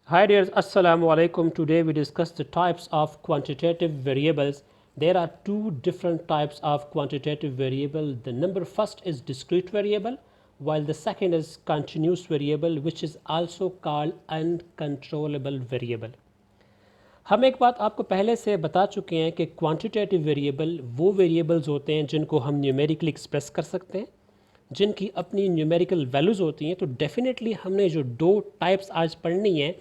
Hi dears, Assalamu alaikum. Today we discuss the types of quantitative variables. There are two different types of quantitative variable. The number first is discrete variable, while the second is continuous variable, which is also called uncontrollable variable. हम एक बात आपको पहले से बता चुके हैं कि क्वांटिटेटिव वेरिएबल वो वेरिएबल्स होते हैं जिनको हम न्यूमेरिकली एक्सप्रेस कर सकते हैं, जिनकी अपनी न्यूमेरिकल वैल्यूज़ होती हैं। तो डेफिनेटली हमने जो दो टाइप्स आज पढ़नी है,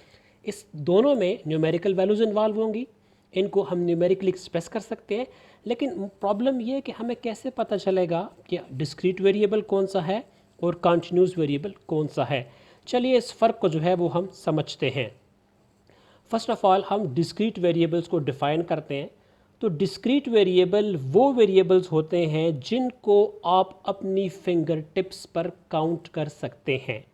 इस दोनों में न्यूमेरिकल वैल्यूज़ इन्वॉल्व होंगी। इनको हम न्यूमेरिकली एक्सप्रेस कर सकते हैं, लेकिन प्रॉब्लम ये है कि हमें कैसे पता चलेगा कि डिस्क्रीट वेरिएबल कौन सा है और कॉन्टिन्यूस वेरिएबल कौन सा है। चलिए इस फ़र्क को जो है वो हम समझते हैं। फर्स्ट ऑफ ऑल हम डिस्क्रीट वेरिएबल्स को डिफ़ाइन करते हैं। तो डिस्क्रीट वेरिएबल वो वेरिएबल्स होते हैं जिनको आप अपनी फिंगर टिप्स पर काउंट कर सकते हैं।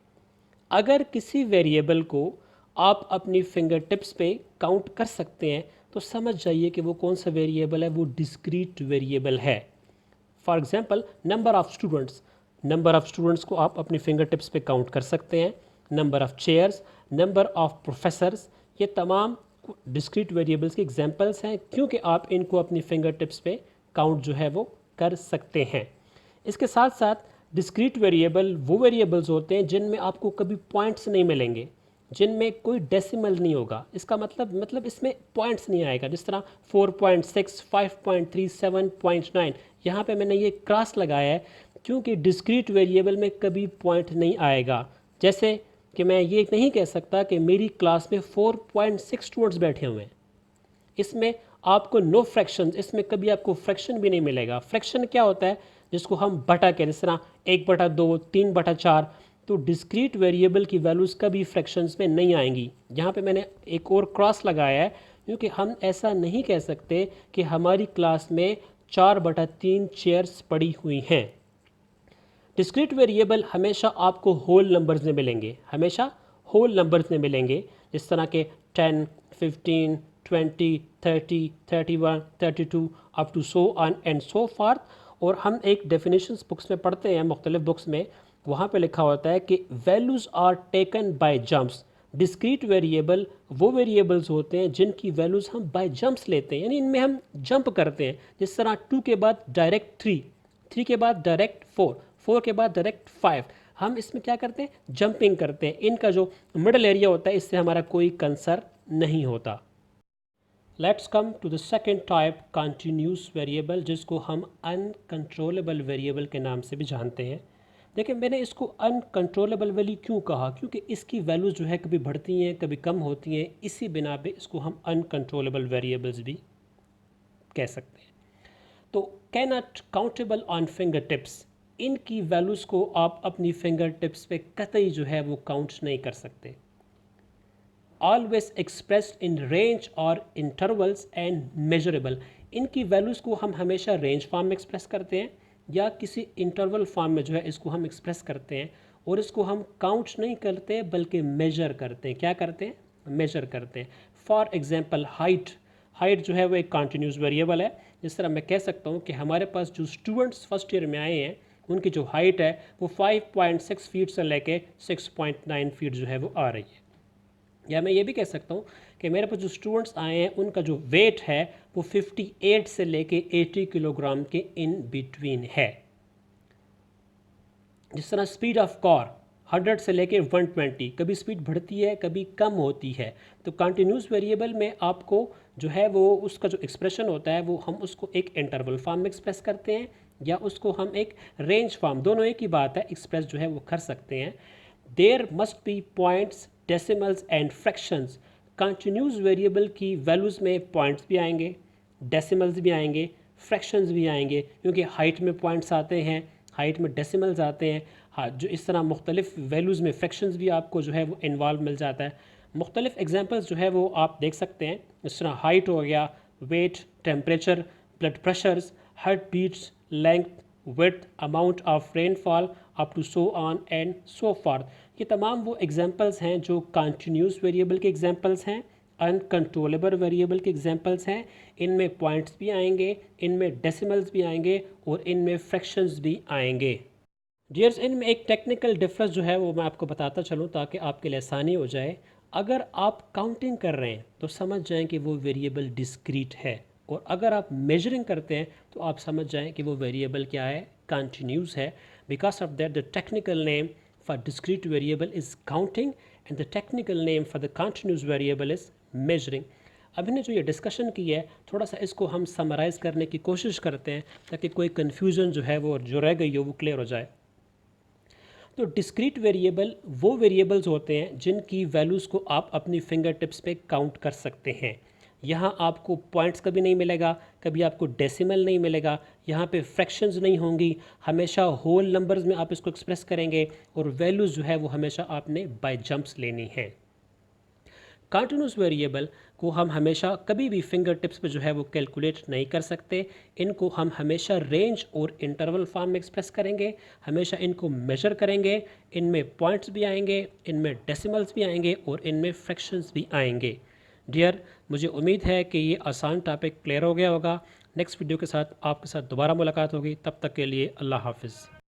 अगर किसी वेरिएबल को आप अपनी फिंगर टिप्स पे काउंट कर सकते हैं तो समझ जाइए कि वो कौन सा वेरिएबल है, वो डिस्क्रीट वेरिएबल है। For example number of students को आप अपनी फिंगर टिप्स पे काउंट कर सकते हैं। Number of chairs, number of professors, ये तमाम डिस्क्रीट वेरिएबल्स के एग्जांपल्स हैं, क्योंकि आप इनको अपनी फिंगर टिप्स पे काउंट जो है वो कर सकते हैं। इसके साथ साथ डिस्क्रीट वेरिएबल वो वेरिएबल्स होते हैं जिनमें आपको कभी पॉइंट्स नहीं मिलेंगे, जिनमें कोई डेसिमल नहीं होगा। इसका मतलब इसमें पॉइंट्स नहीं आएगा। जिस तरह 4.6, 5.3, 7.9, यहाँ पे मैंने ये क्रॉस लगाया है क्योंकि डिस्क्रीट वेरिएबल में कभी पॉइंट नहीं आएगा। जैसे कि मैं ये नहीं कह सकता कि मेरी क्लास में 4.6 स्टूडेंट्स बैठे हुए हैं, इसमें आपको नो फ्रैक्शन, इसमें कभी आपको फ्रैक्शन भी नहीं मिलेगा। फ्रैक्शन क्या होता है, जिसको हम बटा के, जिस तरह 1/2, 3/4। तो डिस्क्रीट वेरिएबल की वैल्यूज़ कभी फ्रैक्शंस में नहीं आएंगी। यहाँ पे मैंने एक और क्रॉस लगाया है क्योंकि हम ऐसा नहीं कह सकते कि हमारी क्लास में 4/3 चेयर्स पड़ी हुई हैं। डिस्क्रीट वेरिएबल हमेशा आपको होल नंबर्स में मिलेंगे, हमेशा होल नंबर्स में मिलेंगे, जिस तरह के 10, 15, 20, 30, 31, 32 up to so on and so forth. और हम एक डेफिनेशंस बुक्स में पढ़ते हैं, मुख्तलिफ बुक्स में, वहाँ पे लिखा होता है कि values are taken by jumps. Discrete variable वो वेरिएबल्स होते हैं जिनकी वैल्यूज़ हम बाय जंप्स लेते हैं, यानी इनमें हम जंप करते हैं। जिस तरह 2 के बाद डायरेक्ट 3, 3 के बाद डायरेक्ट 4, 4 के बाद डायरेक्ट 5। हम इसमें क्या करते हैं, जंपिंग करते हैं। इनका जो मिडल एरिया होता है इससे हमारा कोई कंसर्न नहीं होता। Let's come to the second type, continuous variable, जिसको हम अनकंट्रोलेबल वेरिएबल के नाम से भी जानते हैं। देखिए, मैंने इसको अनकंट्रोलेबल वैल्यू क्यों कहा, क्योंकि इसकी वैल्यूज़ जो है कभी बढ़ती हैं कभी कम होती हैं। इसी बिना पे इसको हम अनकंट्रोलेबल वेरिएबल्स भी कह सकते हैं। तो can not countable on finger tips, इनकी वैल्यूज़ को आप अपनी फिंगर टिप्स पे कतई जो है वो काउंट नहीं कर सकते। ऑलवेज एक्सप्रेस्ड इन रेंज और इंटरवल्स एंड मेजरेबल, इनकी वैल्यूज़ को हम हमेशा रेंज फॉर्म में एक्सप्रेस करते हैं या किसी इंटरवल फॉर्म में जो है इसको हम एक्सप्रेस करते हैं। और इसको हम काउंट नहीं करते बल्कि मेजर करते हैं। क्या करते हैं, मेजर करते हैं। फॉर एग्जांपल हाइट, हाइट जो है वो एक कॉन्टीन्यूस वेरिएबल है। जिस तरह मैं कह सकता हूँ कि हमारे पास जो स्टूडेंट्स फर्स्ट ईयर में आए हैं उनकी जो हाइट है वो 5.6 फीट से लेके 6.9 फीट जो है वो आ रही है। या मैं ये भी कह सकता हूँ कि मेरे पास जो स्टूडेंट्स आए हैं उनका जो वेट है वो 58 से लेके 80 किलोग्राम के इन बिटवीन है। जिस तरह स्पीड ऑफ कार 100 से लेके 120, कभी स्पीड बढ़ती है कभी कम होती है। तो कंटिन्यूस वेरिएबल में आपको जो है वो उसका जो एक्सप्रेशन होता है वो हम उसको एक इंटरवल फॉर्म में एक्सप्रेस करते हैं या उसको हम एक रेंज फॉर्म, दोनों एक ही बात है, एक्सप्रेस जो है वो कर सकते हैं। There must be points, decimals and fractions. Continuous variable की वैल्यूज़ में पॉइंट्स भी आएंगे, डेसिमल्स भी आएंगे, फ्रैक्शंस भी आएंगे, क्योंकि हाइट में पॉइंट्स आते हैं, हाइट में डेसिमल्स आते हैं। हाँ, जो इस तरह मुख्तलिफ वैल्यूज़ में फ्रैक्शंस भी आपको जो है वो इन्वॉल्व मिल जाता है। मुख्तलिफ एग्जांपल्स जो है वो आप देख सकते हैं। इस तरह हाइट हो गया, weight, temperature, blood pressures, heart beats, length, width, amount of rainfall up to so on and so forth. ये तमाम वो एग्जांपल्स हैं जो कंटिन्यूस वेरिएबल के एग्जांपल्स हैं, अनकंट्रोलेबल वेरिएबल के एग्जांपल्स हैं। इनमें पॉइंट्स भी आएंगे, इनमें डेसिमल्स भी आएंगे और इनमें फ्रैक्शंस भी आएंगे। डियर्स, इनमें एक टेक्निकल डिफरेंस जो है वो मैं आपको बताता चलूँ ताकि आपके लिए आसानी हो जाए। अगर आप काउंटिंग कर रहे हैं तो समझ जाएं कि वो वेरिएबल डिस्क्रीट है, और अगर आप मेजरिंग करते हैं तो आप समझ जाएं कि वो वेरिएबल क्या है, कंटिन्यूस है. Because of that the technical name for discrete variable is counting and the technical name for the continuous variable is measuring. अभी ने जो ये डिस्कशन की है थोड़ा सा इसको हम समराइज़ करने की कोशिश करते हैं ताकि कोई कन्फ्यूज़न जो है वो जो रह गई हो वो क्लियर हो जाए. तो डिस्क्रीट वेरिएबल वो वेरिएबल्स होते हैं जिनकी वैल्यूज़ को आप अपनी फिंगर टिप्स पे काउंट कर सकते हैं. यहाँ आपको पॉइंट्स कभी नहीं मिलेगा, कभी आपको डेसिमल नहीं मिलेगा, यहाँ पे फ्रैक्शंस नहीं होंगी, हमेशा होल नंबर्स में आप इसको एक्सप्रेस करेंगे और वैल्यूज़ जो है वो हमेशा आपने बाय जंप्स लेनी है. कंटिन्यूस वेरिएबल को हम हमेशा कभी भी फिंगर टिप्स पे जो है वो कैलकुलेट नहीं कर सकते. इनको हम हमेशा रेंज और इंटरवल फॉर्म में एक्सप्रेस करेंगे, हमेशा इनको मेजर करेंगे. इनमें पॉइंट्स भी आएंगे, इनमें डेसिमल्स भी आएंगे और इनमें फ्रैक्शंस भी आएंगे. डियर, मुझे उम्मीद है कि ये आसान टॉपिक क्लियर हो गया होगा. नेक्स्ट वीडियो के साथ आपके साथ दोबारा मुलाकात होगी. तब तक के लिए अल्लाह हाफिज़.